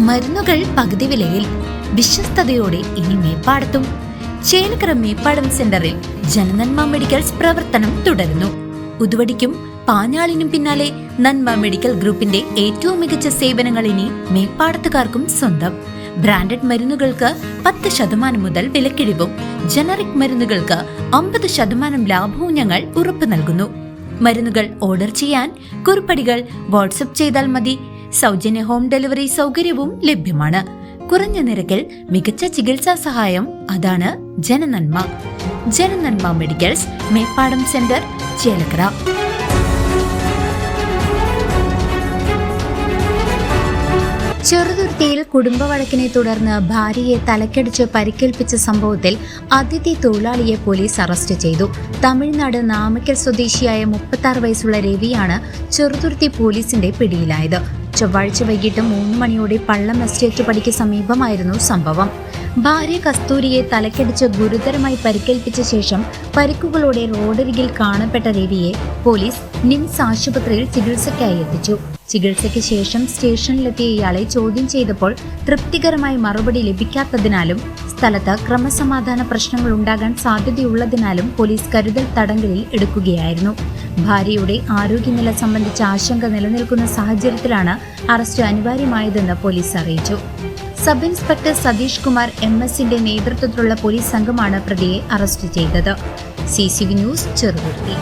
മരുന്നുകൾ പകുതി വിലയിൽ വിശ്വസ്തയോടെ ഇനി മേപ്പാടത്തും. ചേലക്കര മേപ്പാടം സെന്ററിൽ ജനനന്മ മെഡിക്കൽസ് പ്രവർത്തനം തുടരുന്നു. ഉതുവടിക്കും പാഞ്ഞാളിനും പിന്നാലെ നന്മ മെഡിക്കൽ ഗ്രൂപ്പിന്റെ ഏറ്റവും മികച്ച സേവനങ്ങൾ ഇനി മേപ്പാടത്തുകാർക്കും സ്വന്തം. ബ്രാൻഡഡ് മരുന്നുകൾക്ക് 10% മുതൽ വിലക്കിഴിവും ജനറിക് മരുന്നുകൾക്ക് 50% ലാഭവും ഞങ്ങൾ ഉറപ്പു നൽകുന്നു. മരുന്നുകൾ ഓർഡർ ചെയ്യാൻ കുറിപ്പടികൾ വാട്സ്ആപ്പ് ചെയ്താൽ മതി. സൗജന്യ ഹോം ഡെലിവറി സൗകര്യവും ലഭ്യമാണ്. കുറഞ്ഞ നിരക്കിൽ മികച്ച ചികിത്സാ സഹായം. അതാണ് ജനനന്മ. ജനനന്മ മെഡിക്കൽസ്, മേപ്പാടം സെന്റർ, ചേലക്കര. ചെറുതുരുത്തിയിൽ കുടുംബ വഴക്കിനെ തുടർന്ന് ഭാര്യയെ തലക്കടിച്ച് പരിക്കേൽപ്പിച്ച സംഭവത്തിൽ അതിഥി തൊഴിലാളിയെ പോലീസ് അറസ്റ്റ് ചെയ്തു. തമിഴ്നാട് നാമക്കൽ സ്വദേശിയായ 36 വയസ്സുള്ള രവിയാണ് ചെറുതുരുത്തി പോലീസിന്റെ പിടിയിലായത്. ചൊവ്വാഴ്ച വൈകിട്ട് 3 മണിയോടെ പള്ളം എസ്റ്റേറ്റ് പടിക്ക് സമീപമായിരുന്നു സംഭവം. ഭാര്യ കസ്തൂരിയെ തലക്കടിച്ച് ഗുരുതരമായി പരിക്കേൽപ്പിച്ച ശേഷം പരിക്കുകളോടെ റോഡരികിൽ കാണപ്പെട്ട രവിയെ പോലീസ് നിംസ് ആശുപത്രിയിൽ ചികിത്സയ്ക്കായി എത്തിച്ചു. ചികിത്സയ്ക്ക് ശേഷം സ്റ്റേഷനിലെത്തിയ ഇയാളെ ചോദ്യം ചെയ്തപ്പോൾ തൃപ്തികരമായ മറുപടി ലഭിക്കാത്തതിനാലും സ്ഥലത്ത് ക്രമസമാധാന പ്രശ്നങ്ങൾ ഉണ്ടാകാൻ സാധ്യതയുള്ളതിനാലും പോലീസ് കരുതൽ തടങ്കലിൽ എടുക്കുകയായിരുന്നു. ഭാര്യയുടെ ആരോഗ്യനില സംബന്ധിച്ച ആശങ്ക നിലനിൽക്കുന്ന സാഹചര്യത്തിലാണ് അറസ്റ്റ് അനിവാര്യമായതെന്ന് പോലീസ് അറിയിച്ചു. സബ് ഇൻസ്പെക്ടർ സതീഷ് കുമാർ MS-ന്റെ നേതൃത്വത്തിലുള്ള പോലീസ് സംഘമാണ് പ്രതിയെ അറസ്റ്റ് ചെയ്തത്. CCV news, Cheruthuruthy.